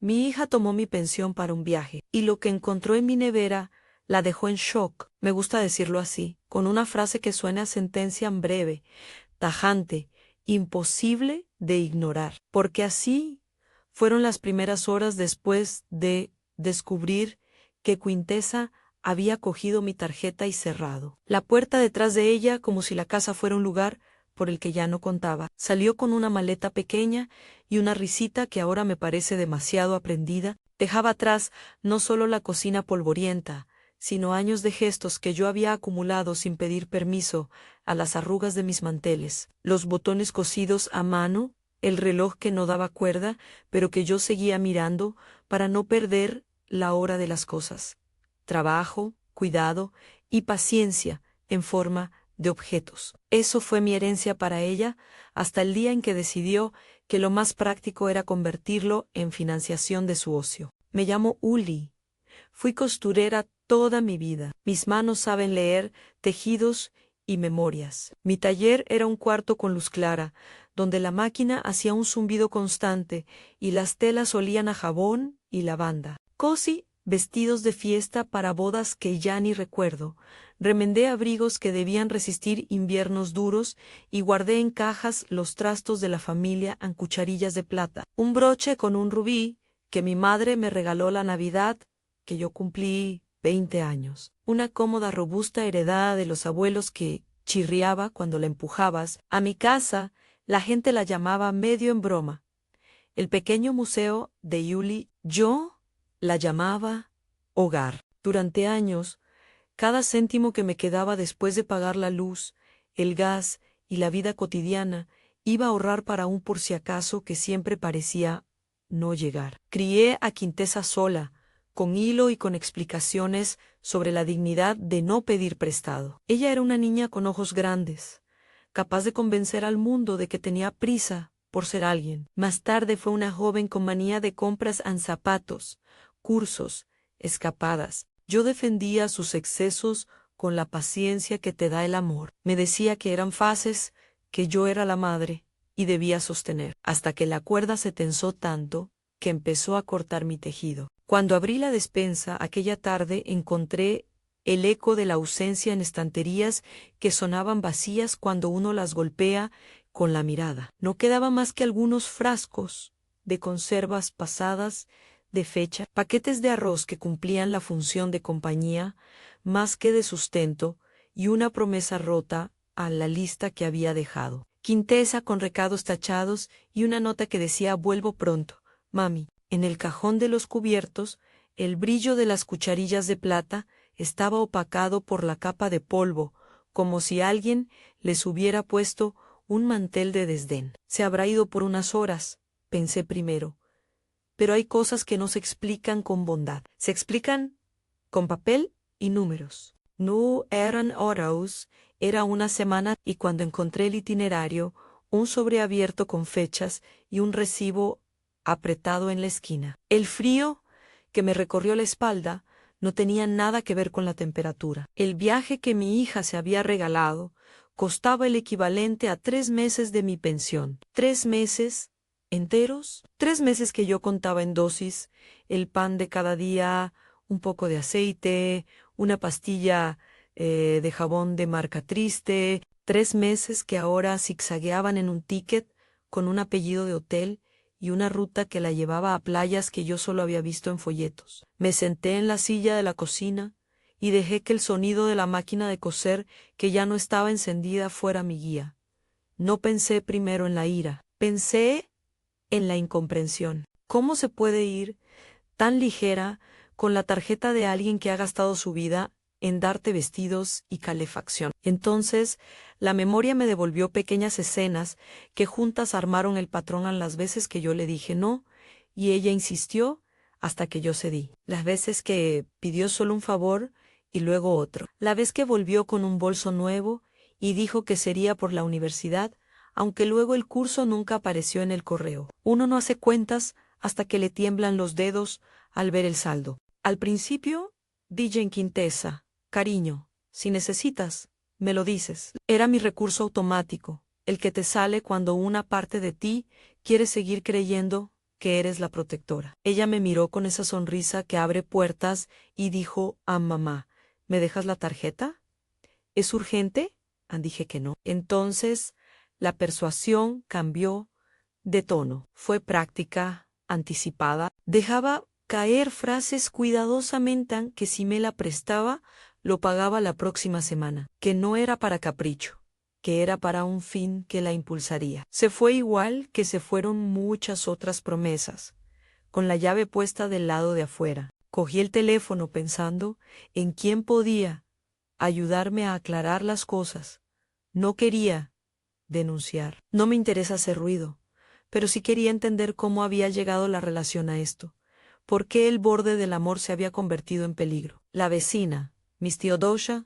Mi hija tomó mi pensión para un viaje, y lo que encontró en mi nevera la dejó en shock, me gusta decirlo así, con una frase que suena a sentencia breve, tajante, imposible de ignorar, porque así fueron las primeras horas después de descubrir que Quintesa había cogido mi tarjeta y cerrado la puerta detrás de ella como si la casa fuera un lugar por el que ya no contaba. Salió con una maleta pequeña y una risita que ahora me parece demasiado aprendida. Dejaba atrás no solo la cocina polvorienta, sino años de gestos que yo había acumulado sin pedir permiso, a las arrugas de mis manteles, los botones cosidos a mano, el reloj que no daba cuerda, pero que yo seguía mirando para no perder la hora de las cosas. Trabajo, cuidado y paciencia en forma de objetos. Eso fue mi herencia para ella hasta el día en que decidió que lo más práctico era convertirlo en financiación de su ocio. Me llamo Uli. Fui costurera toda mi vida. Mis manos saben leer tejidos y memorias. Mi taller era un cuarto con luz clara, donde la máquina hacía un zumbido constante y las telas olían a jabón y lavanda. Cosí vestidos de fiesta para bodas que ya ni recuerdo. Remendé abrigos que debían resistir inviernos duros y guardé en cajas los trastos de la familia en cucharillas de plata. Un broche con un rubí que mi madre me regaló la Navidad que yo cumplí 20 años. Una cómoda robusta heredada de los abuelos que chirriaba cuando la empujabas. A mi casa la gente la llamaba medio en broma. El pequeño museo de Yuli, yo la llamaba hogar. Durante años, cada céntimo que me quedaba después de pagar la luz, el gas y la vida cotidiana, iba a ahorrar para un por si acaso que siempre parecía no llegar. Crié a Quintesa sola, con hilo y con explicaciones sobre la dignidad de no pedir prestado. Ella era una niña con ojos grandes, capaz de convencer al mundo de que tenía prisa por ser alguien. Más tarde fue una joven con manía de compras en zapatos, cursos, escapadas. Yo defendía sus excesos con la paciencia que te da el amor. Me decía que eran fases, que yo era la madre y debía sostener, hasta que la cuerda se tensó tanto que empezó a cortar mi tejido. Cuando abrí la despensa aquella tarde encontré el eco de la ausencia en estanterías que sonaban vacías cuando uno las golpea con la mirada. No quedaba más que algunos frascos de conservas pasadas de fecha, paquetes de arroz que cumplían la función de compañía más que de sustento y una promesa rota a la lista que había dejado. Quintesa con recados tachados y una nota que decía vuelvo pronto, mami. En el cajón de los cubiertos, el brillo de las cucharillas de plata estaba opacado por la capa de polvo, como si alguien les hubiera puesto un mantel de desdén. Se habrá ido por unas horas, pensé primero. Pero hay cosas que no se explican con bondad. Se explican con papel y números. No eran horas, era una semana y cuando encontré el itinerario, un sobre abierto con fechas y un recibo apretado en la esquina. El frío que me recorrió la espalda no tenía nada que ver con la temperatura. El viaje que mi hija se había regalado costaba el equivalente a 3 meses de mi pensión. 3 meses enteros, 3 meses que yo contaba en dosis, el pan de cada día, un poco de aceite, una pastilla de jabón de marca triste, 3 meses que ahora zigzagueaban en un ticket con un apellido de hotel y una ruta que la llevaba a playas que yo solo había visto en folletos. Me senté en la silla de la cocina y dejé que el sonido de la máquina de coser, que ya no estaba encendida, fuera mi guía. No pensé primero en la ira, pensé en la incomprensión. ¿Cómo se puede ir tan ligera con la tarjeta de alguien que ha gastado su vida en darte vestidos y calefacción? Entonces, la memoria me devolvió pequeñas escenas que juntas armaron el patrón a las veces que yo le dije no, y ella insistió hasta que yo cedí. Las veces que pidió solo un favor y luego otro. La vez que volvió con un bolso nuevo y dijo que sería por la universidad, aunque luego el curso nunca apareció en el correo. Uno no hace cuentas hasta que le tiemblan los dedos al ver el saldo. Al principio, dije en Quintesa, cariño, si necesitas, me lo dices. Era mi recurso automático, el que te sale cuando una parte de ti quiere seguir creyendo que eres la protectora. Ella me miró con esa sonrisa que abre puertas y dijo a mamá, ¿me dejas la tarjeta? ¿Es urgente? Dije que no. Entonces, la persuasión cambió de tono. Fue práctica, anticipada. Dejaba caer frases cuidadosamente que si me la prestaba, lo pagaba la próxima semana. Que no era para capricho, que era para un fin que la impulsaría. Se fue igual que se fueron muchas otras promesas, con la llave puesta del lado de afuera. Cogí el teléfono pensando en quién podía ayudarme a aclarar las cosas. No quería denunciar. No me interesa hacer ruido, pero sí quería entender cómo había llegado la relación a esto. ¿Por qué el borde del amor se había convertido en peligro? La vecina, Miss Theodosia,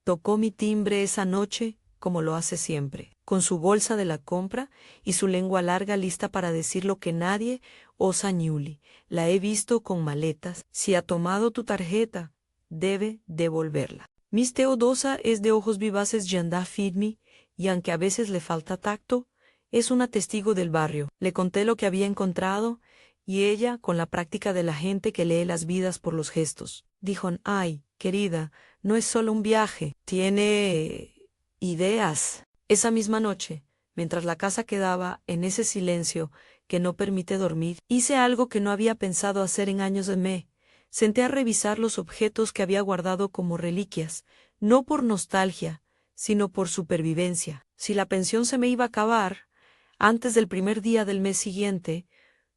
tocó mi timbre esa noche como lo hace siempre, con su bolsa de la compra y su lengua larga lista para decir lo que nadie osa ñuli. La he visto con maletas. Si ha tomado tu tarjeta, debe devolverla. Miss Theodosia es de ojos vivaces y anda firme, y aunque a veces le falta tacto, es una testigo del barrio. Le conté lo que había encontrado, y ella, con la práctica de la gente que lee las vidas por los gestos, dijo, ay, querida, no es solo un viaje, tiene ideas. Esa misma noche, mientras la casa quedaba en ese silencio que no permite dormir, hice algo que no había pensado hacer en años de mí. Senté a revisar los objetos que había guardado como reliquias, no por nostalgia, sino por supervivencia. Si la pensión se me iba a acabar, antes del primer día del mes siguiente,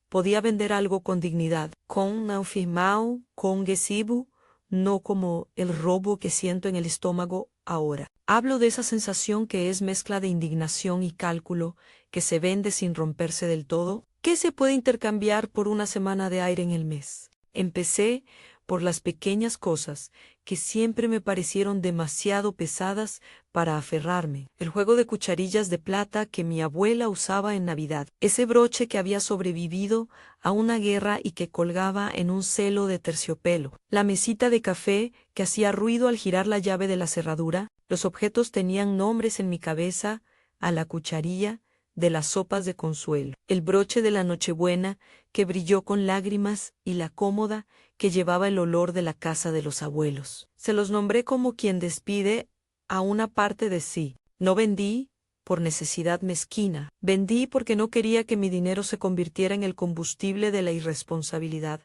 podía vender algo con dignidad, con naufirmao, con gesibu, no como el robo que siento en el estómago ahora. Hablo de esa sensación que es mezcla de indignación y cálculo, que se vende sin romperse del todo. ¿Qué se puede intercambiar por una semana de aire en el mes? Empecé por las pequeñas cosas que siempre me parecieron demasiado pesadas para aferrarme. El juego de cucharillas de plata que mi abuela usaba en Navidad, ese broche que había sobrevivido a una guerra y que colgaba en un celo de terciopelo, la mesita de café que hacía ruido al girar la llave de la cerradura. Los objetos tenían nombres en mi cabeza, a la cucharilla de las sopas de consuelo, el broche de la Nochebuena que brilló con lágrimas y la cómoda que llevaba el olor de la casa de los abuelos. Se los nombré como quien despide a una parte de sí. No vendí por necesidad mezquina, vendí porque no quería que mi dinero se convirtiera en el combustible de la irresponsabilidad,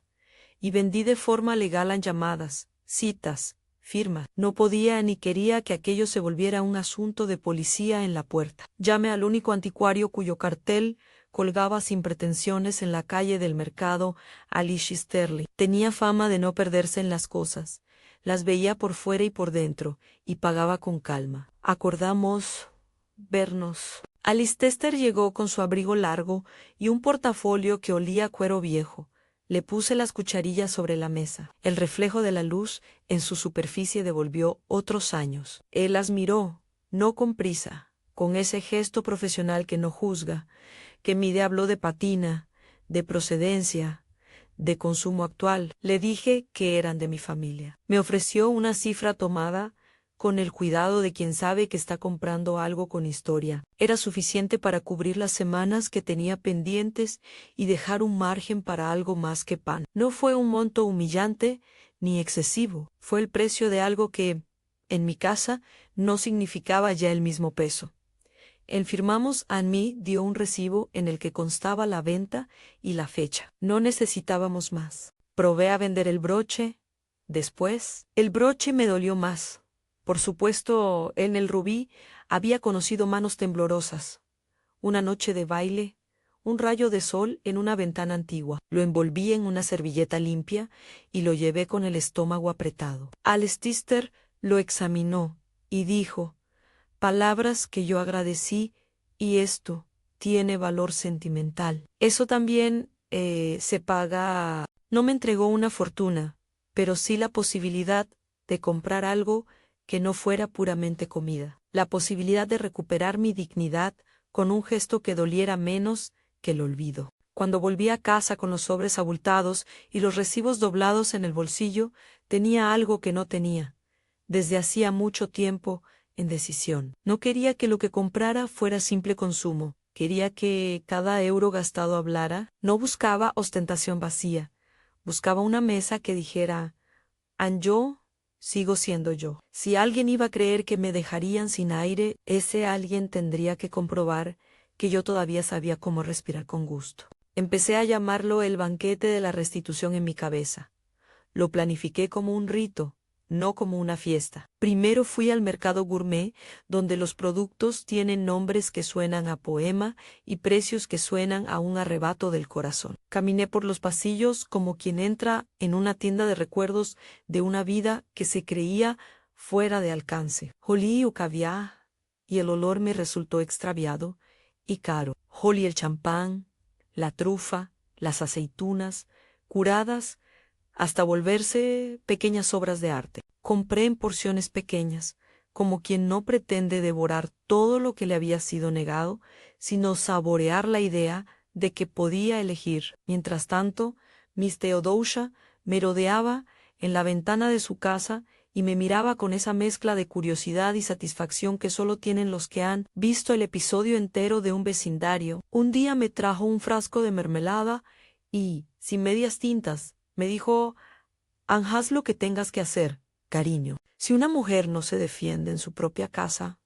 y vendí de forma legal en llamadas, citas, firmas. No podía ni quería que aquello se volviera un asunto de policía en la puerta. Llamé al único anticuario cuyo cartel colgaba sin pretensiones en la calle del mercado, Alicia Sterling. Tenía fama de no perderse en las cosas. Las veía por fuera y por dentro, y pagaba con calma. Acordamos vernos. Alice Tester llegó con su abrigo largo y un portafolio que olía a cuero viejo. Le puse las cucharillas sobre la mesa. El reflejo de la luz en su superficie devolvió otros años. Él las miró, no con prisa, con ese gesto profesional que no juzga, que mide. Habló de patina, de procedencia, de consumo actual. Le dije que eran de mi familia. Me ofreció una cifra tomada con el cuidado de quien sabe que está comprando algo con historia. Era suficiente para cubrir las semanas que tenía pendientes y dejar un margen para algo más que pan. No fue un monto humillante ni excesivo. Fue el precio de algo que, en mi casa, no significaba ya el mismo peso. El firmamos a mí dio un recibo en el que constaba la venta y la fecha. No necesitábamos más. Probé a vender el broche. Después, el broche me dolió más. Por supuesto, en el rubí había conocido manos temblorosas. Una noche de baile, un rayo de sol en una ventana antigua. Lo envolví en una servilleta limpia y lo llevé con el estómago apretado. Alice Tester lo examinó y dijo, palabras que yo agradecí, y esto tiene valor sentimental. Eso también se paga. No me entregó una fortuna, pero sí la posibilidad de comprar algo que no fuera puramente comida, la posibilidad de recuperar mi dignidad con un gesto que doliera menos que el olvido. Cuando volví a casa con los sobres abultados y los recibos doblados en el bolsillo, tenía algo que no tenía, desde hacía mucho tiempo, en decisión. No quería que lo que comprara fuera simple consumo, Quería que cada euro gastado hablara. No buscaba ostentación vacía. Buscaba una mesa que dijera, "And yo sigo siendo yo". Si alguien iba a creer que me dejarían sin aire, ese alguien tendría que comprobar que yo todavía sabía cómo respirar con gusto. Empecé a llamarlo el banquete de la restitución en mi cabeza. Lo planifiqué como un rito, no como una fiesta. Primero fui al mercado gourmet, donde los productos tienen nombres que suenan a poema y precios que suenan a un arrebato del corazón. Caminé por los pasillos como quien entra en una tienda de recuerdos de una vida que se creía fuera de alcance. Olí el caviar y el olor me resultó extraviado y caro. Olí el champán, la trufa, las aceitunas, curadas hasta volverse pequeñas obras de arte. Compré en porciones pequeñas, como quien no pretende devorar todo lo que le había sido negado, sino saborear la idea de que podía elegir. Mientras tanto, Miss Theodosia merodeaba en la ventana de su casa y me miraba con esa mezcla de curiosidad y satisfacción que solo tienen los que han visto el episodio entero de un vecindario. Un día me trajo un frasco de mermelada y, sin medias tintas, me dijo, haz lo que tengas que hacer, cariño. Si una mujer no se defiende en su propia casa,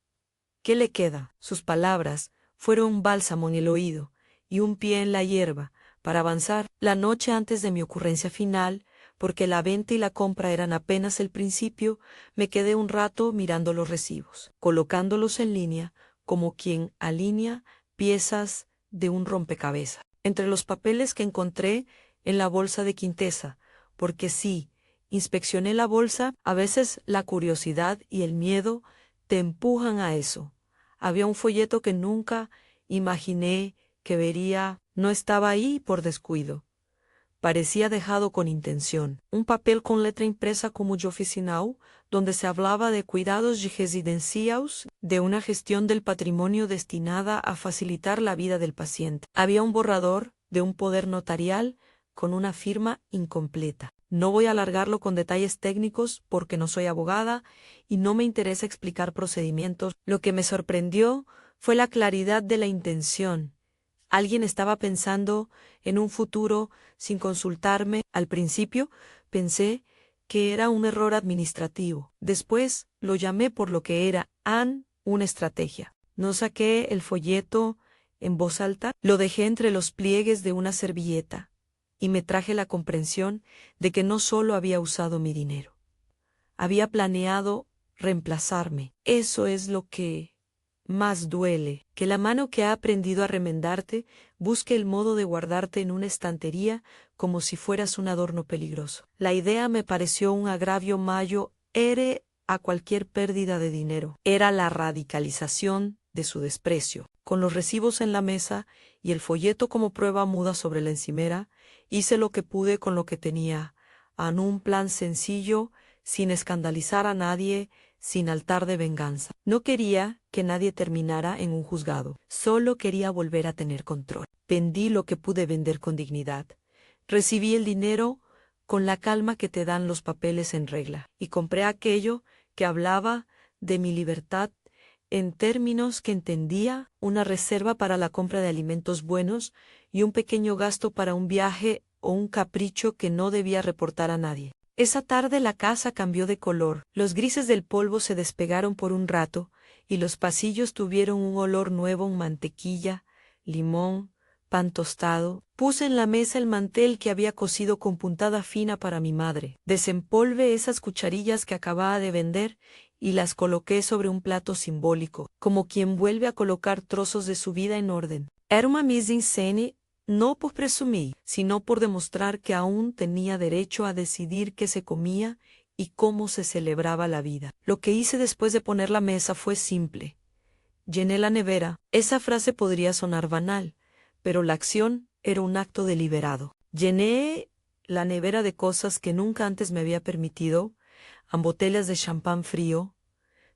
¿qué le queda? Sus palabras fueron un bálsamo en el oído y un pie en la hierba para avanzar la noche antes de mi ocurrencia final, porque la venta y la compra eran apenas el principio. Me quedé un rato mirando los recibos, colocándolos en línea como quien alinea piezas de un rompecabezas. Entre los papeles que encontré en la bolsa de Quintesa, porque sí, inspeccioné la bolsa, a veces la curiosidad y el miedo te empujan a eso. Había un folleto que nunca imaginé que vería, no estaba ahí por descuido. Parecía dejado con intención. Un papel con letra impresa como de oficinal, donde se hablaba de cuidados residenciales, de una gestión del patrimonio destinada a facilitar la vida del paciente. Había un borrador de un poder notarial con una firma incompleta. No voy a alargarlo con detalles técnicos porque no soy abogada y no me interesa explicar procedimientos. Lo que me sorprendió fue la claridad de la intención. Alguien estaba pensando en un futuro sin consultarme. Al principio pensé que era un error administrativo. Después lo llamé por lo que era, una estrategia. No saqué el folleto en voz alta, lo dejé entre los pliegues de una servilleta y me traje la comprensión de que no solo había usado mi dinero, había planeado reemplazarme. Eso es lo que más duele, que la mano que ha aprendido a remendarte busque el modo de guardarte en una estantería como si fueras un adorno peligroso. La idea me pareció un agravio mayor a cualquier pérdida de dinero. Era la radicalización de su desprecio. Con los recibos en la mesa y el folleto como prueba muda sobre la encimera, hice lo que pude con lo que tenía, en un plan sencillo, sin escandalizar a nadie, sin altar de venganza. No quería que nadie terminara en un juzgado. Solo quería volver a tener control. Vendí lo que pude vender con dignidad. Recibí el dinero con la calma que te dan los papeles en regla, y compré aquello que hablaba de mi libertad en términos que entendía, una reserva para la compra de alimentos buenos y un pequeño gasto para un viaje o un capricho que no debía reportar a nadie. Esa tarde la casa cambió de color, los grises del polvo se despegaron por un rato, y los pasillos tuvieron un olor nuevo en mantequilla, limón, pan tostado. Puse en la mesa el mantel que había cosido con puntada fina para mi madre. Desempolvé esas cucharillas que acababa de vender y las coloqué sobre un plato simbólico, como quien vuelve a colocar trozos de su vida en orden. Era una mise en scène, no por presumir, sino por demostrar que aún tenía derecho a decidir qué se comía y cómo se celebraba la vida. Lo que hice después de poner la mesa fue simple. Llené la nevera. Esa frase podría sonar banal, pero la acción era un acto deliberado. Llené la nevera de cosas que nunca antes me había permitido, botellas de champán frío,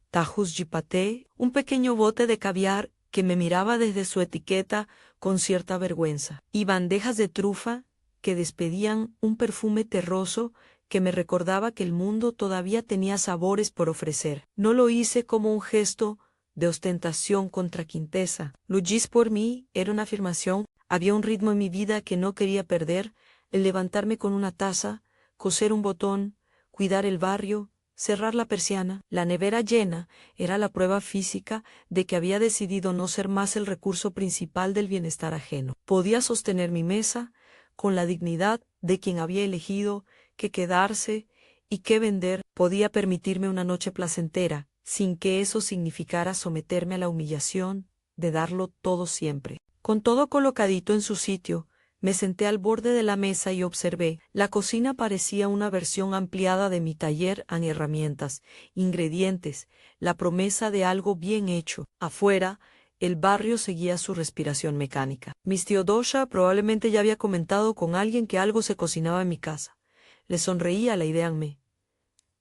tajos de paté, un pequeño bote de caviar que me miraba desde su etiqueta con cierta vergüenza, y bandejas de trufa que despedían un perfume terroso que me recordaba que el mundo todavía tenía sabores por ofrecer. No lo hice como un gesto de ostentación contra Quintesa. Luchis por mí era una afirmación, había un ritmo en mi vida que no quería perder, el levantarme con una taza, coser un botón, cuidar el barrio, cerrar la persiana. La nevera llena era la prueba física de que había decidido no ser más el recurso principal del bienestar ajeno. Podía sostener mi mesa con la dignidad de quien había elegido que quedarse y que vender. Podía permitirme una noche placentera, sin que eso significara someterme a la humillación de darlo todo siempre. Con todo colocadito en su sitio, me senté al borde de la mesa y observé. La cocina parecía una versión ampliada de mi taller en herramientas, ingredientes, la promesa de algo bien hecho. Afuera, el barrio seguía su respiración mecánica. Miss Theodosia probablemente ya había comentado con alguien que algo se cocinaba en mi casa. Le sonreía la idea en mí.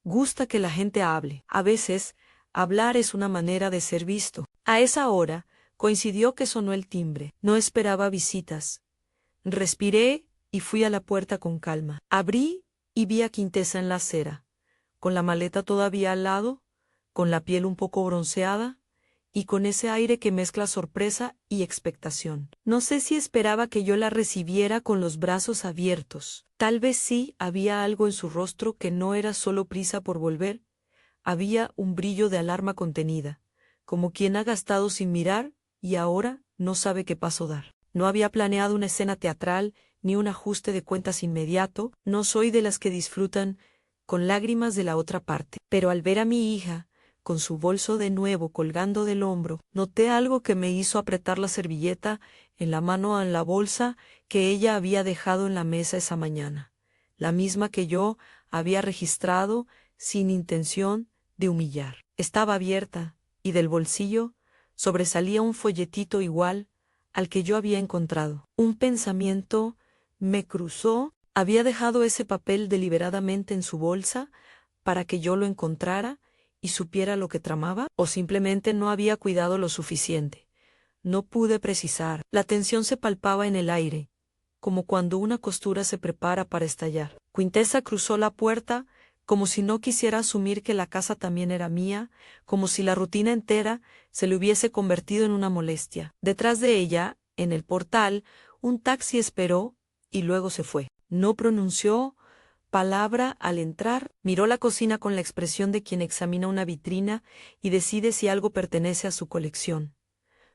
Gusta que la gente hable. A veces, hablar es una manera de ser visto. A esa hora, coincidió que sonó el timbre. No esperaba visitas. Respiré y fui a la puerta con calma. Abrí y vi a Quintesa en la acera, con la maleta todavía al lado, con la piel un poco bronceada y con ese aire que mezcla sorpresa y expectación. No sé si esperaba que yo la recibiera con los brazos abiertos. Tal vez sí había algo en su rostro que no era solo prisa por volver, había un brillo de alarma contenida, como quien ha gastado sin mirar y ahora no sabe qué paso dar. No había planeado una escena teatral, ni un ajuste de cuentas inmediato, no soy de las que disfrutan con lágrimas de la otra parte. Pero al ver a mi hija, con su bolso de nuevo colgando del hombro, noté algo que me hizo apretar la servilleta en la mano en la bolsa que ella había dejado en la mesa esa mañana, la misma que yo había registrado sin intención de humillar. Estaba abierta, y del bolsillo sobresalía un folletito igual al que yo había encontrado. Un pensamiento me cruzó. ¿Había dejado ese papel deliberadamente en su bolsa para que yo lo encontrara y supiera lo que tramaba? ¿O simplemente no había cuidado lo suficiente? No pude precisar. La tensión se palpaba en el aire, como cuando una costura se prepara para estallar. Quintesa cruzó la puerta, como si no quisiera asumir que la casa también era mía, como si la rutina entera se le hubiese convertido en una molestia. Detrás de ella, en el portal, un taxi esperó y luego se fue. No pronunció palabra al entrar, miró la cocina con la expresión de quien examina una vitrina y decide si algo pertenece a su colección.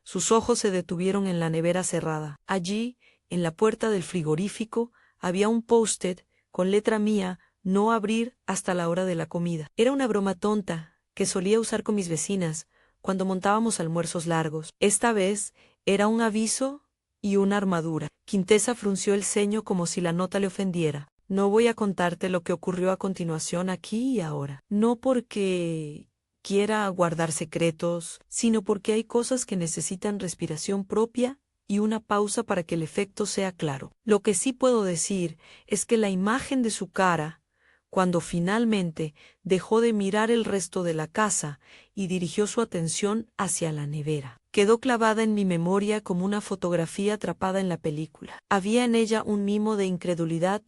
Sus ojos se detuvieron en la nevera cerrada. Allí, en la puerta del frigorífico, había un post-it con letra mía: no abrir hasta la hora de la comida. Era una broma tonta que solía usar con mis vecinas cuando montábamos almuerzos largos. Esta vez era un aviso y una armadura. Quintesa frunció el ceño como si la nota le ofendiera. No voy a contarte lo que ocurrió a continuación aquí y ahora. No porque quiera guardar secretos, sino porque hay cosas que necesitan respiración propia y una pausa para que el efecto sea claro. Lo que sí puedo decir es que la imagen de su cara, cuando finalmente dejó de mirar el resto de la casa y dirigió su atención hacia la nevera, quedó clavada en mi memoria como una fotografía atrapada en la película. Había en ella un mimo de incredulidad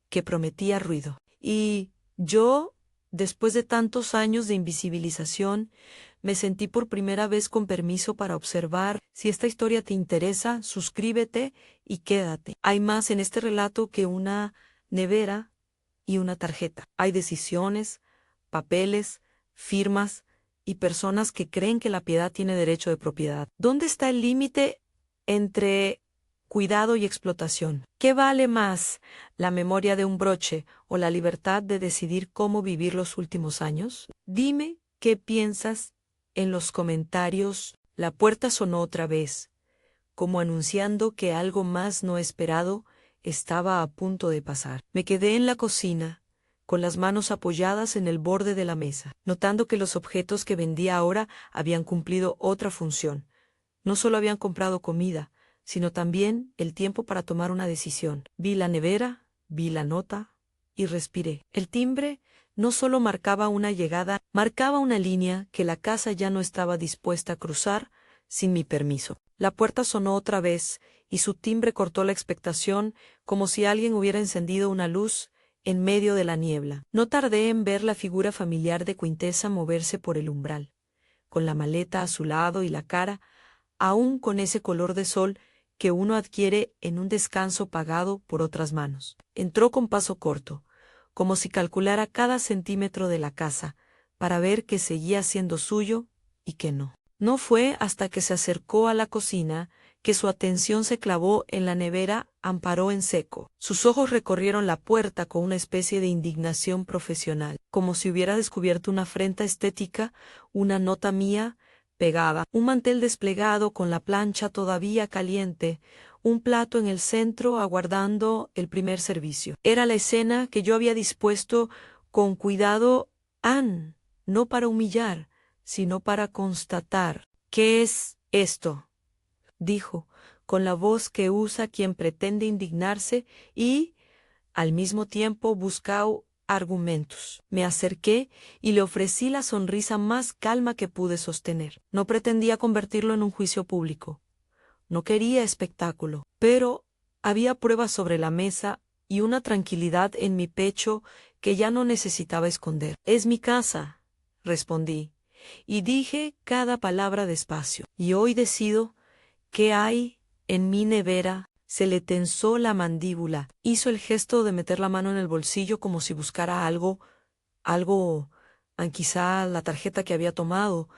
que prometía ruido. Y yo, después de tantos años de invisibilización, me sentí por primera vez con permiso para observar. Si esta historia te interesa, suscríbete y quédate. Hay más en este relato que una nevera y una tarjeta. Hay decisiones, papeles, firmas y personas que creen que la piedad tiene derecho de propiedad. ¿Dónde está el límite entre cuidado y explotación? ¿Qué vale más, la memoria de un broche o la libertad de decidir cómo vivir los últimos años? Dime qué piensas en los comentarios. La puerta sonó otra vez, como anunciando que algo más no esperado estaba a punto de pasar. Me quedé en la cocina, con las manos apoyadas en el borde de la mesa, notando que los objetos que vendía ahora habían cumplido otra función. No solo habían comprado comida, sino también el tiempo para tomar una decisión. Vi la nevera, vi la nota y respiré. El timbre no solo marcaba una llegada, marcaba una línea que la casa ya no estaba dispuesta a cruzar sin mi permiso. La puerta sonó otra vez y su timbre cortó la expectación, como si alguien hubiera encendido una luz en medio de la niebla. No tardé en ver la figura familiar de Quintesa moverse por el umbral. con la maleta a su lado y la cara, aún con ese color de sol que uno adquiere en un descanso pagado por otras manos. Entró con paso corto, como si calculara cada centímetro de la casa, para ver que seguía siendo suyo y que no. No fue hasta que se acercó a la cocina que su atención se clavó en la nevera, amparó en seco. Sus ojos recorrieron la puerta con una especie de indignación profesional, como si hubiera descubierto una afrenta estética, una nota mía pegada, un mantel desplegado con la plancha todavía caliente, un plato en el centro aguardando el primer servicio. Era la escena que yo había dispuesto con cuidado, no para humillar, sino para constatar. ¿Qué es esto?, dijo, con la voz que usa quien pretende indignarse y, al mismo tiempo, buscó argumentos. Me acerqué y le ofrecí la sonrisa más calma que pude sostener. No pretendía convertirlo en un juicio público. No quería espectáculo, pero había pruebas sobre la mesa y una tranquilidad en mi pecho que ya no necesitaba esconder. Es mi casa, respondí, y dije cada palabra despacio. Y hoy decido qué hay en mi nevera. Se le tensó la mandíbula. Hizo el gesto de meter la mano en el bolsillo como si buscara algo, quizá la tarjeta que había tomado,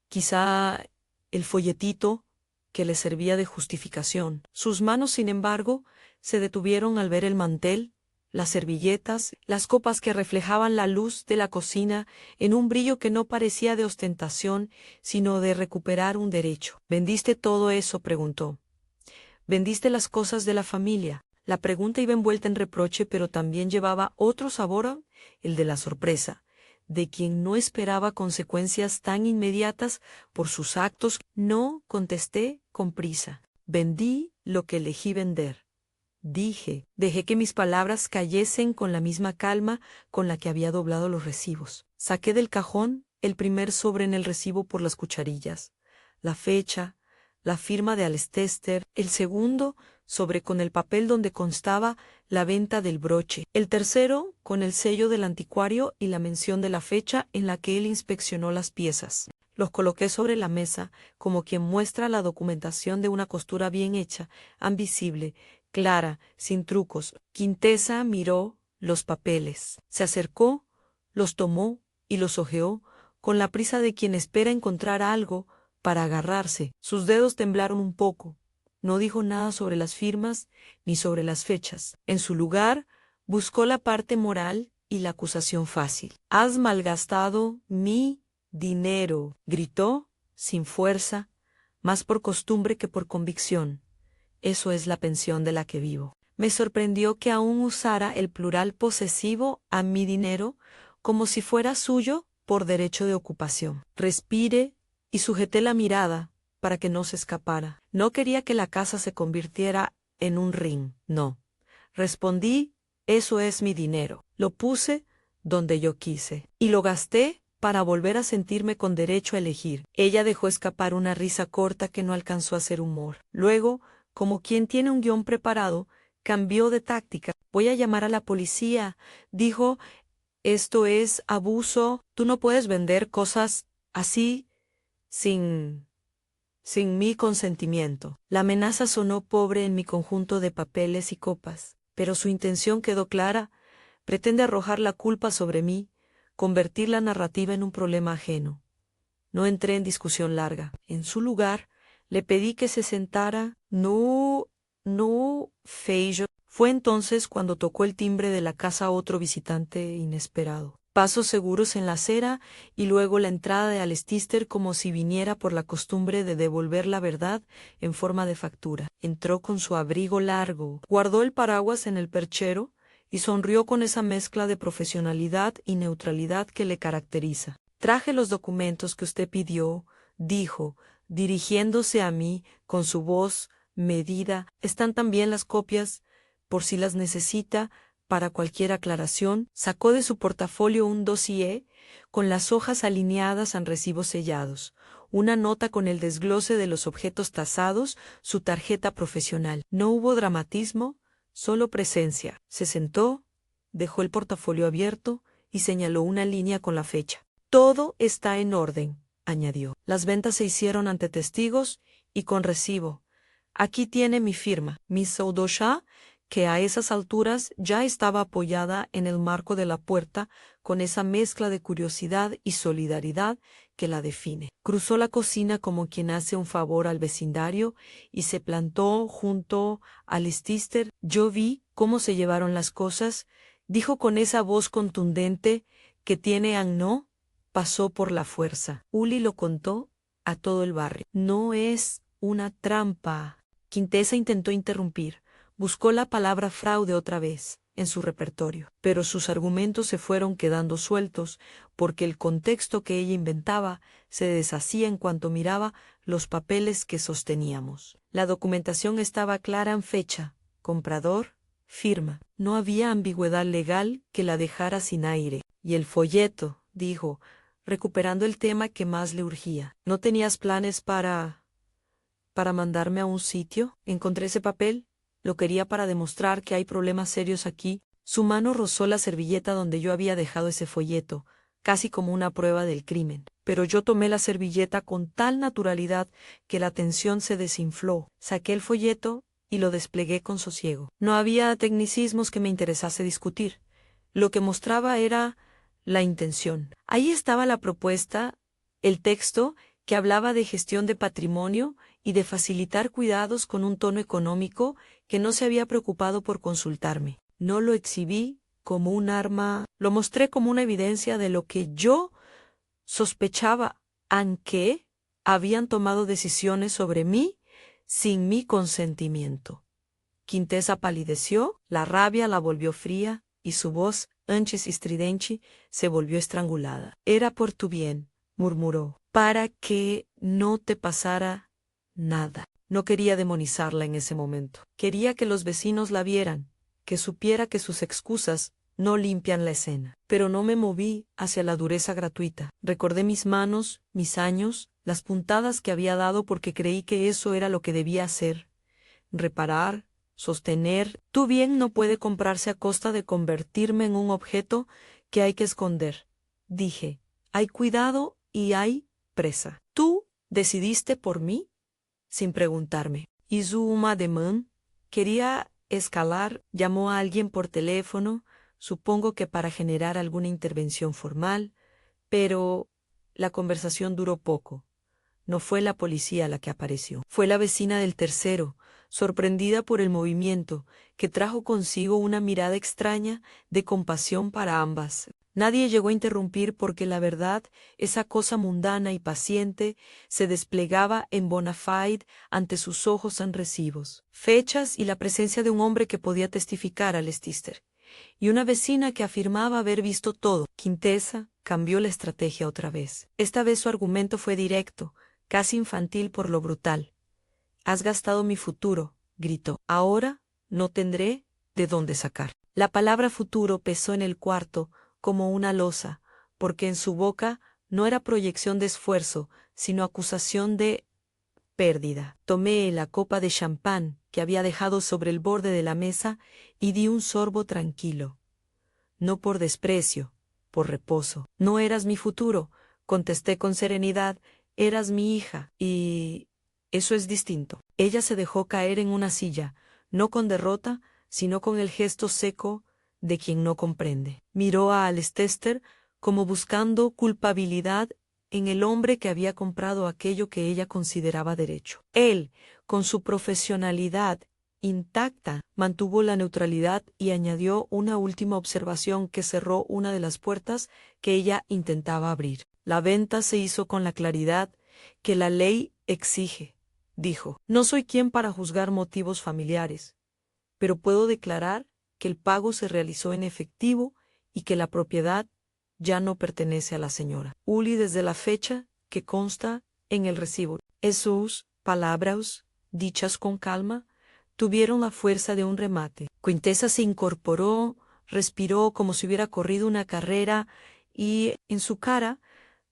quizá el folletito que le servía de justificación. Sus manos, sin embargo, se detuvieron al ver el mantel, las servilletas, las copas que reflejaban la luz de la cocina en un brillo que no parecía de ostentación, sino de recuperar un derecho. ¿Vendiste todo eso?, preguntó. ¿Vendiste las cosas de la familia? La pregunta iba envuelta en reproche, pero también llevaba otro sabor, el de la sorpresa, de quien no esperaba consecuencias tan inmediatas por sus actos. No, contesté con prisa. Vendí lo que elegí vender. Dejé que mis palabras cayesen con la misma calma con la que había doblado los recibos. Saqué del cajón el primer sobre en el recibo por las cucharillas, la fecha, la firma de Alcester, el segundo sobre con el papel donde constaba la venta del broche, el tercero con el sello del anticuario y la mención de la fecha en la que él inspeccionó las piezas. Los coloqué sobre la mesa como quien muestra la documentación de una costura bien hecha, visible, clara, sin trucos. Quintesa miró los papeles. Se acercó, los tomó y los hojeó con la prisa de quien espera encontrar algo para agarrarse. Sus dedos temblaron un poco. No dijo nada sobre las firmas ni sobre las fechas. En su lugar, buscó la parte moral y la acusación fácil. «Has malgastado mi dinero», gritó, sin fuerza, más por costumbre que por convicción. «Eso es la pensión de la que vivo». Me sorprendió que aún usara el plural posesivo a mi dinero como si fuera suyo por derecho de ocupación. Respiré y sujeté la mirada para que no se escapara. No quería que la casa se convirtiera en un ring. No. Respondí, eso es mi dinero. Lo puse donde yo quise. Y lo gasté para volver a sentirme con derecho a elegir. Ella dejó escapar una risa corta que no alcanzó a ser humor. Luego, como quien tiene un guión preparado, cambió de táctica. «Voy a llamar a la policía», dijo. «Esto es abuso. Tú no puedes vender cosas así sin mi consentimiento». La amenaza sonó pobre en mi conjunto de papeles y copas, pero su intención quedó clara. Pretende arrojar la culpa sobre mí, convertir la narrativa en un problema ajeno. No entré en discusión larga. En su lugar, le pedí que se sentara. «No, Feijó». Fue entonces cuando tocó el timbre de la casa otro visitante inesperado. Pasos seguros en la acera y luego la entrada de Alcester como si viniera por la costumbre de devolver la verdad en forma de factura. Entró con su abrigo largo, guardó el paraguas en el perchero y sonrió con esa mezcla de profesionalidad y neutralidad que le caracteriza. «Traje los documentos que usted pidió», dijo, dirigiéndose a mí con su voz medida. «Están también las copias, por si las necesita para cualquier aclaración». Sacó de su portafolio un dossier con las hojas alineadas en recibos sellados, una nota con el desglose de los objetos tasados, su tarjeta profesional. No hubo dramatismo, solo presencia. Se sentó, dejó el portafolio abierto y señaló una línea con la fecha. «Todo está en orden», añadió. Las ventas se hicieron ante testigos y con recibo. Aquí tiene mi firma. Miss Soudosha, que a esas alturas ya estaba apoyada en el marco de la puerta con esa mezcla de curiosidad y solidaridad que la define. Cruzó la cocina como quien hace un favor al vecindario y se plantó junto a Lestister. Yo vi cómo se llevaron las cosas, dijo con esa voz contundente que tiene no pasó por la fuerza. Uli lo contó a todo el barrio. No es una trampa. Quintesa intentó interrumpir. Buscó la palabra fraude otra vez en su repertorio, pero sus argumentos se fueron quedando sueltos porque el contexto que ella inventaba se deshacía en cuanto miraba los papeles que sosteníamos. La documentación estaba clara en fecha, comprador, firma. No había ambigüedad legal que la dejara sin aire. Y el folleto, dijo, recuperando el tema que más le urgía. ¿No tenías planes para mandarme a un sitio? Encontré ese papel. Lo quería para demostrar que hay problemas serios aquí. Su mano rozó la servilleta donde yo había dejado ese folleto, casi como una prueba del crimen. Pero yo tomé la servilleta con tal naturalidad que la tensión se desinfló. Saqué el folleto y lo desplegué con sosiego. No había tecnicismos que me interesase discutir. Lo que mostraba era la intención. Ahí estaba la propuesta, el texto que hablaba de gestión de patrimonio y de facilitar cuidados con un tono económico que no se había preocupado por consultarme. No lo exhibí como un arma, lo mostré como una evidencia de lo que yo sospechaba, aunque habían tomado decisiones sobre mí sin mi consentimiento. Quintesa palideció, la rabia la volvió fría y su voz, antes estridente, se volvió estrangulada. Era por tu bien, murmuró, para que no te pasara nada. No quería demonizarla en ese momento. Quería que los vecinos la vieran, que supiera que sus excusas no limpian la escena. Pero no me moví hacia la dureza gratuita. Recordé mis manos, mis años, las puntadas que había dado porque creí que eso era lo que debía hacer. Reparar, sostener. Tu bien no puede comprarse a costa de convertirme en un objeto que hay que esconder. Dije, hay cuidado y hay presa. ¿Tú decidiste por mí? Sin preguntarme. Hizo un ademán. Quería escalar, llamó a alguien por teléfono, supongo que para generar alguna intervención formal, pero la conversación duró poco. No fue la policía la que apareció. Fue la vecina del tercero, sorprendida por el movimiento, que trajo consigo una mirada extraña de compasión para ambas. Nadie llegó a interrumpir porque la verdad, esa cosa mundana y paciente, se desplegaba en bona fide ante sus ojos enresivos. Fechas y la presencia de un hombre que podía testificar a Lestister. Y una vecina que afirmaba haber visto todo. Quintesa cambió la estrategia otra vez. Esta vez su argumento fue directo, casi infantil por lo brutal. Has gastado mi futuro, gritó. Ahora no tendré de dónde sacar. La palabra futuro pesó en el cuarto como una losa, porque en su boca no era proyección de esfuerzo, sino acusación de pérdida. Tomé la copa de champán que había dejado sobre el borde de la mesa y di un sorbo tranquilo. No por desprecio, por reposo. No eras mi futuro, contesté con serenidad, eras mi hija, y eso es distinto. Ella se dejó caer en una silla, no con derrota, sino con el gesto seco de quien no comprende. Miró a Lestister como buscando culpabilidad en el hombre que había comprado aquello que ella consideraba derecho. Él, con su profesionalidad intacta, mantuvo la neutralidad y añadió una última observación que cerró una de las puertas que ella intentaba abrir. La venta se hizo con la claridad que la ley exige, dijo. No soy quien para juzgar motivos familiares, pero puedo declarar que el pago se realizó en efectivo y que la propiedad ya no pertenece a la señora Uli desde la fecha que consta en el recibo. Esas palabras, dichas con calma, tuvieron la fuerza de un remate. Quintesa se incorporó, respiró como si hubiera corrido una carrera y, en su cara,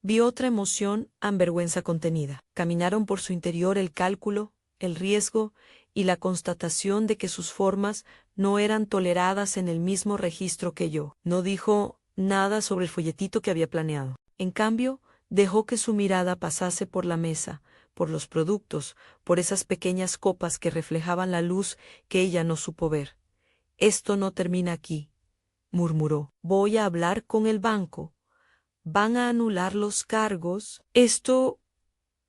vio otra emoción en vergüenza contenida. Caminaron por su interior el cálculo, el riesgo y la constatación de que sus formas no eran toleradas en el mismo registro que yo. No dijo nada sobre el folletito que había planeado. En cambio, Dejó que su mirada pasase por la mesa, por los productos, por esas pequeñas copas que reflejaban la luz que ella no supo ver. Esto no termina aquí, murmuró. Voy a hablar con el banco. Van a anular los cargos. Esto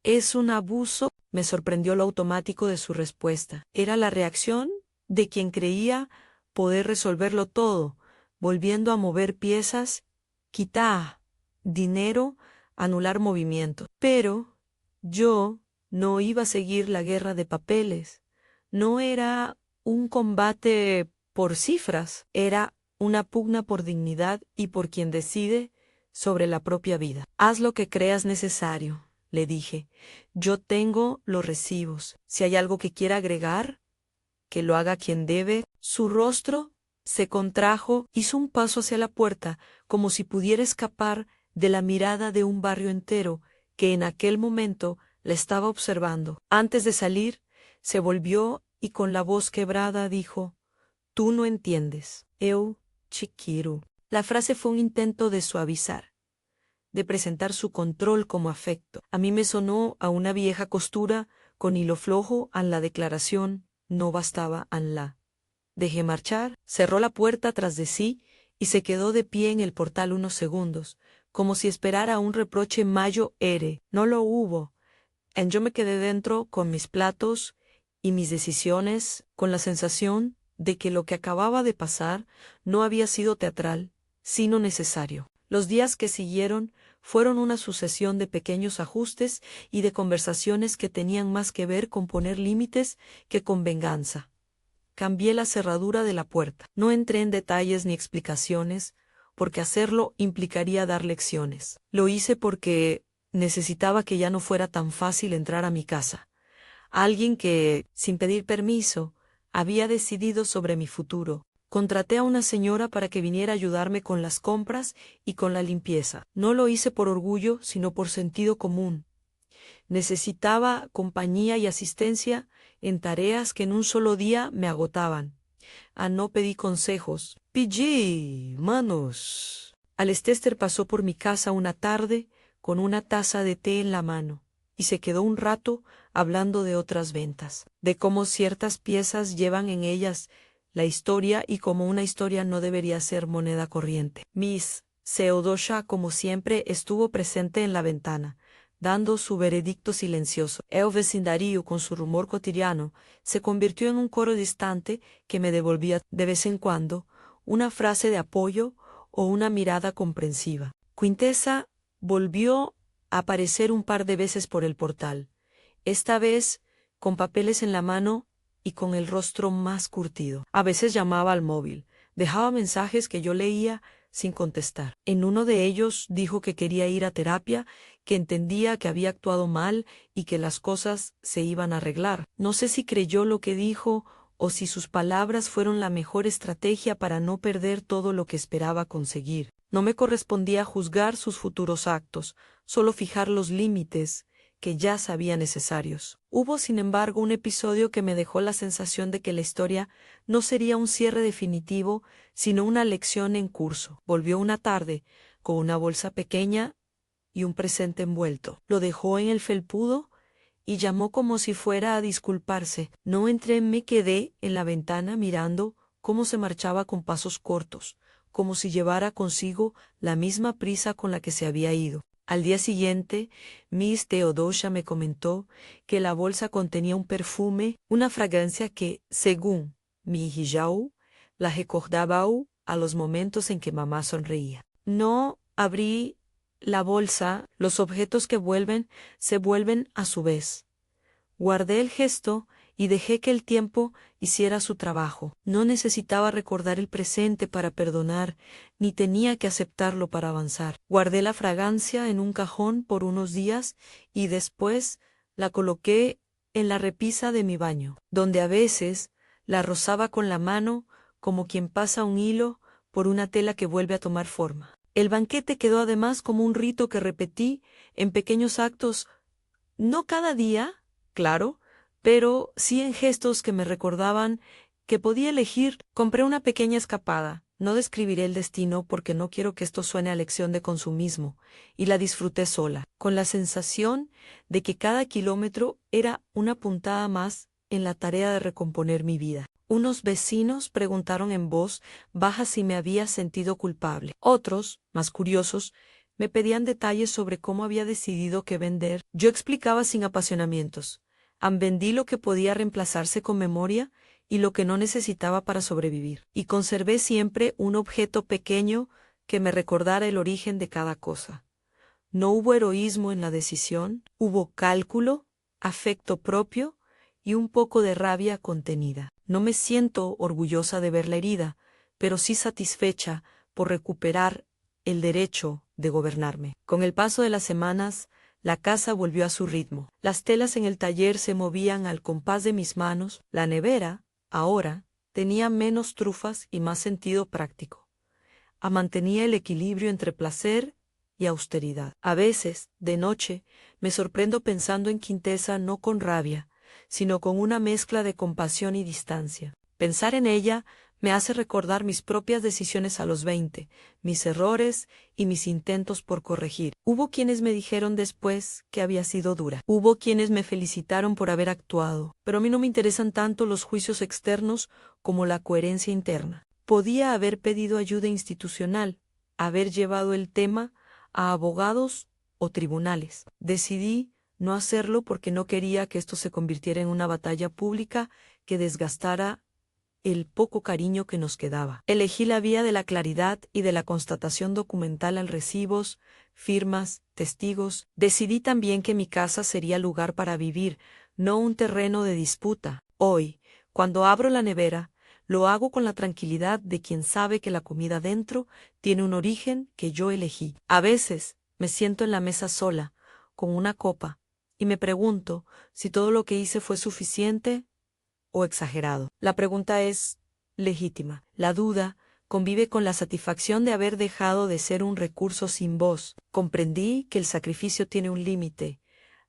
es un abuso. Me sorprendió lo automático de su respuesta. Era la reacción de quien creía poder resolverlo todo, volviendo a mover piezas, quitar dinero, anular movimientos. Pero yo no iba a seguir la guerra de papeles. No era un combate por cifras, era una pugna por dignidad y por quien decide sobre la propia vida. Haz lo que creas necesario, le dije. Yo tengo los recibos. Si hay algo que quiera agregar, que lo haga quien debe. Su rostro se contrajo, hizo un paso hacia la puerta, como si pudiera escapar de la mirada de un barrio entero que en aquel momento la estaba observando. Antes de salir, se volvió y con la voz quebrada dijo: «Tú no entiendes. Eu te quiero». La frase fue un intento de suavizar, de presentar su control como afecto. A mí me sonó a una vieja costura con hilo flojo a la declaración «no bastaba an la». Dejé marchar, cerró la puerta tras de sí y se quedó de pie en el portal unos segundos, como si esperara un reproche mayo ere. No lo hubo. Yo me quedé dentro con mis platos y mis decisiones, con la sensación de que lo que acababa de pasar no había sido teatral, sino necesario. Los días que siguieron fueron una sucesión de pequeños ajustes y de conversaciones que tenían más que ver con poner límites que con venganza. Cambié la cerradura de la puerta. No entré en detalles ni explicaciones, porque hacerlo implicaría dar lecciones. Lo hice porque necesitaba que ya no fuera tan fácil entrar a mi casa. Alguien que, sin pedir permiso, había decidido sobre mi futuro. Contraté a una señora para que viniera a ayudarme con las compras y con la limpieza. No lo hice por orgullo, sino por sentido común. Necesitaba compañía y asistencia en tareas que en un solo día me agotaban. No pedí consejos. Pillé manos. Alcester pasó por mi casa una tarde con una taza de té en la mano y se quedó un rato hablando de otras ventas, de cómo ciertas piezas llevan en ellas la historia y cómo una historia no debería ser moneda corriente. Miss Theodosia, como siempre, estuvo presente en la ventana, dando su veredicto silencioso. El vecindario, con su rumor cotidiano, se convirtió en un coro distante que me devolvía de vez en cuando una frase de apoyo o una mirada comprensiva. Quintessa volvió a aparecer un par de veces por el portal, esta vez con papeles en la mano y con el rostro más curtido. A veces llamaba al móvil, dejaba mensajes que yo leía sin contestar. En uno de ellos dijo que quería ir a terapia, que entendía que había actuado mal y que las cosas se iban a arreglar. No sé si creyó lo que dijo o si sus palabras fueron la mejor estrategia para no perder todo lo que esperaba conseguir. No me correspondía juzgar sus futuros actos, solo fijar los límites que ya sabía necesarios. Hubo, sin embargo, un episodio que me dejó la sensación de que la historia no sería un cierre definitivo, sino una lección en curso. Volvió una tarde, con una bolsa pequeña y un presente envuelto. Lo dejó en el felpudo y llamó como si fuera a disculparse. No entré, me quedé en la ventana mirando cómo se marchaba con pasos cortos, como si llevara consigo la misma prisa con la que se había ido. Al día siguiente, Miss Theodosia me comentó que la bolsa contenía un perfume, una fragancia que, según mi hijau, la recordaba a los momentos en que mamá sonreía. No abrí la bolsa, los objetos que vuelven se vuelven a su vez. Guardé el gesto y dejé que el tiempo hiciera su trabajo. No necesitaba recordar el presente para perdonar, ni tenía que aceptarlo para avanzar. Guardé la fragancia en un cajón por unos días y después la coloqué en la repisa de mi baño, donde a veces la rozaba con la mano como quien pasa un hilo por una tela que vuelve a tomar forma. El banquete quedó además como un rito que repetí en pequeños actos, no cada día, claro, pero sí en gestos que me recordaban que podía elegir. Compré una pequeña escapada, No describiré el destino porque no quiero que esto suene a lección de consumismo, y la disfruté sola, con la sensación de que cada kilómetro era una puntada más en la tarea de recomponer mi vida. Unos vecinos preguntaron en voz baja si me había sentido culpable. Otros, más curiosos, me pedían detalles sobre cómo había decidido qué vender. Yo explicaba sin apasionamientos. Vendí lo que podía reemplazarse con memoria y lo que no necesitaba para sobrevivir. Y conservé siempre un objeto pequeño que me recordara el origen de cada cosa. No hubo heroísmo en la decisión, hubo cálculo, afecto propio y un poco de rabia contenida. No me siento orgullosa de ver la herida, pero sí satisfecha por recuperar el derecho de gobernarme. Con el paso de las semanas, la casa volvió a su ritmo. Las telas en el taller se movían al compás de mis manos. La nevera, ahora, tenía menos trufas y más sentido práctico. Mantenía el equilibrio entre placer y austeridad. A veces, de noche, me sorprendo pensando en Quintesa no con rabia, sino con una mezcla de compasión y distancia. Pensar en ella me hace recordar mis propias decisiones a los 20, mis errores y mis intentos por corregir. Hubo quienes me dijeron después que había sido dura. Hubo quienes me felicitaron por haber actuado, pero a mí no me interesan tanto los juicios externos como la coherencia interna. Podía haber pedido ayuda institucional, haber llevado el tema a abogados o tribunales. Decidí no hacerlo porque no quería que esto se convirtiera en una batalla pública que desgastara el poco cariño que nos quedaba. Elegí la vía de la claridad y de la constatación documental al recibos, firmas, testigos. Decidí también que mi casa sería lugar para vivir, no un terreno de disputa. Hoy, cuando abro la nevera, lo hago con la tranquilidad de quien sabe que la comida dentro tiene un origen que yo elegí. A veces me siento en la mesa sola, con una copa, y me pregunto si todo lo que hice fue suficiente o exagerado. La pregunta es legítima. La duda convive con la satisfacción de haber dejado de ser un recurso sin voz. Comprendí que el sacrificio tiene un límite.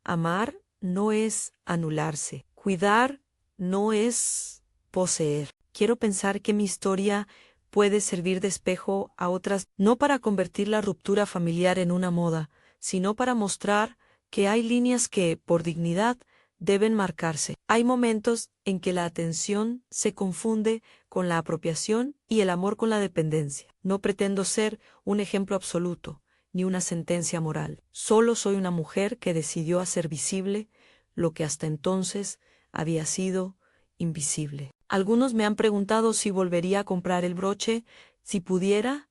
Amar no es anularse. Cuidar no es poseer. Quiero pensar que mi historia puede servir de espejo a otras, no para convertir la ruptura familiar en una moda, sino para mostrar que hay líneas que, por dignidad, deben marcarse. Hay momentos en que la atención se confunde con la apropiación y el amor con la dependencia. No pretendo ser un ejemplo absoluto, ni una sentencia moral. Solo soy una mujer que decidió hacer visible lo que hasta entonces había sido invisible. Algunos me han preguntado si volvería a comprar el broche, si pudiera.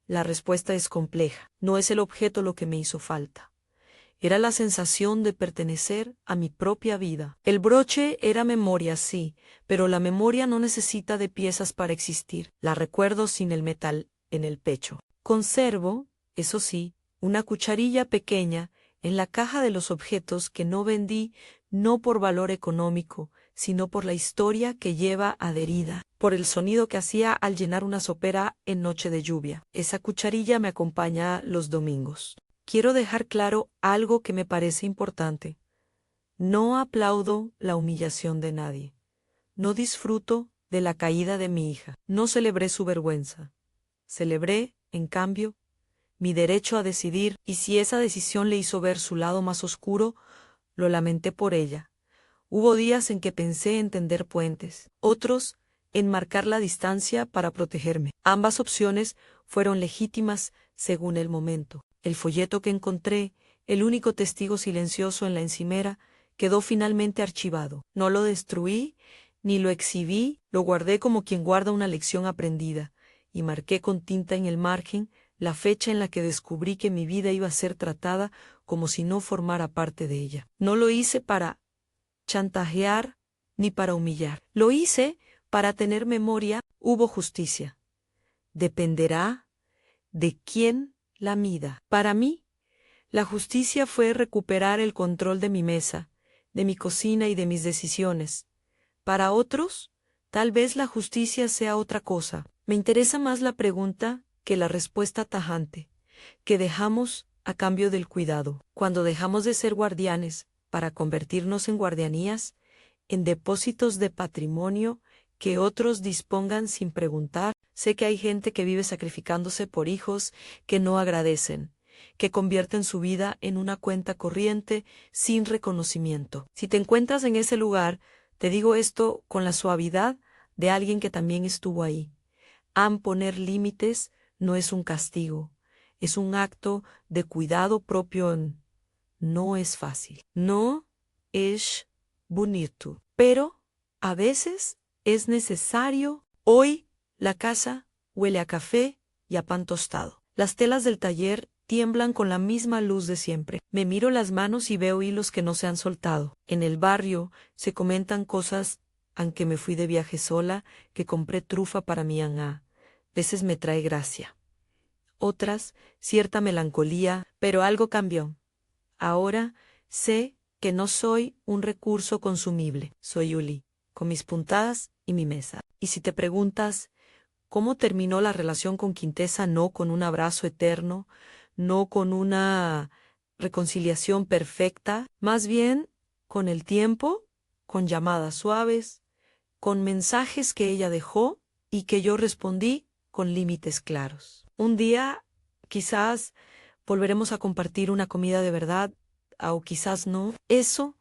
La respuesta es compleja. No es el objeto lo que me hizo falta. Era la sensación de pertenecer a mi propia vida. El broche era memoria, sí, pero la memoria no necesita de piezas para existir. La recuerdo sin el metal en el pecho. Conservo, eso sí, una cucharilla pequeña en la caja de los objetos que no vendí, no por valor económico, sino por la historia que lleva adherida, por el sonido que hacía al llenar una sopera en noche de lluvia. Esa cucharilla me acompaña los domingos. Quiero dejar claro algo que me parece importante. No aplaudo la humillación de nadie. No disfruto de la caída de mi hija. No celebré su vergüenza. Celebré, en cambio, mi derecho a decidir, y si esa decisión le hizo ver su lado más oscuro, lo lamenté por ella. Hubo días en que pensé en tender puentes, otros en marcar la distancia para protegerme. Ambas opciones fueron legítimas según el momento. El folleto que encontré, el único testigo silencioso en la encimera, quedó finalmente archivado. No lo destruí, ni lo exhibí, lo guardé como quien guarda una lección aprendida, y marqué con tinta en el margen la fecha en la que descubrí que mi vida iba a ser tratada como si no formara parte de ella. No lo hice para chantajear ni para humillar. Lo hice para tener memoria. Hubo justicia. Dependerá de quién la mida. Para mí, la justicia fue recuperar el control de mi mesa, de mi cocina y de mis decisiones. Para otros, tal vez la justicia sea otra cosa. Me interesa más la pregunta que la respuesta tajante, que dejamos a cambio del cuidado. Cuando dejamos de ser guardianes para convertirnos en guardianías, en depósitos de patrimonio que otros dispongan sin preguntar, Sé que hay gente que vive sacrificándose por hijos que no agradecen, que convierten su vida en una cuenta corriente sin reconocimiento. Si te encuentras en ese lugar, te digo esto con la suavidad de alguien que también estuvo ahí. Poner límites no es un castigo, es un acto de cuidado propio. No es fácil, no es bonito, pero a veces es necesario. Hoy la casa huele a café y a pan tostado. Las telas del taller tiemblan con la misma luz de siempre. Me miro las manos y veo hilos que no se han soltado. En el barrio se comentan cosas, aunque me fui de viaje sola, que compré trufa para mi Aná. Veces me trae gracia. Otras, cierta melancolía, pero algo cambió. Ahora sé que no soy un recurso consumible. Soy Yuli, con mis puntadas y mi mesa. Y si te preguntas, ¿cómo terminó la relación con Quintesa? No con un abrazo eterno, no con una reconciliación perfecta, más bien con el tiempo, con llamadas suaves, con mensajes que ella dejó y que yo respondí con límites claros. Un día, quizás, volveremos a compartir una comida de verdad, o quizás no. Eso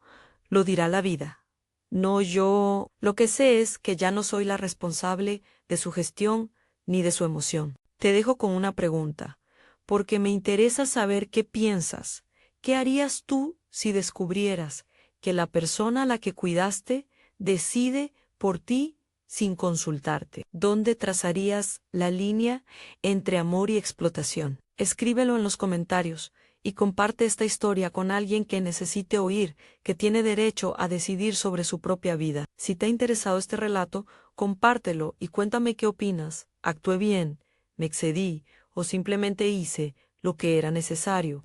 lo dirá la vida, no yo. Lo que sé es que ya no soy la responsable de su gestión ni de su emoción. Te dejo con una pregunta, porque me interesa saber qué piensas. ¿Qué harías tú si descubrieras que la persona a la que cuidaste decide por ti sin consultarte? ¿Dónde trazarías la línea entre amor y explotación? Escríbelo en los comentarios y comparte esta historia con alguien que necesite oír, que tiene derecho a decidir sobre su propia vida. Si te ha interesado este relato, compártelo y cuéntame qué opinas. ¿Actué bien? ¿Me excedí? ¿O simplemente hice lo que era necesario?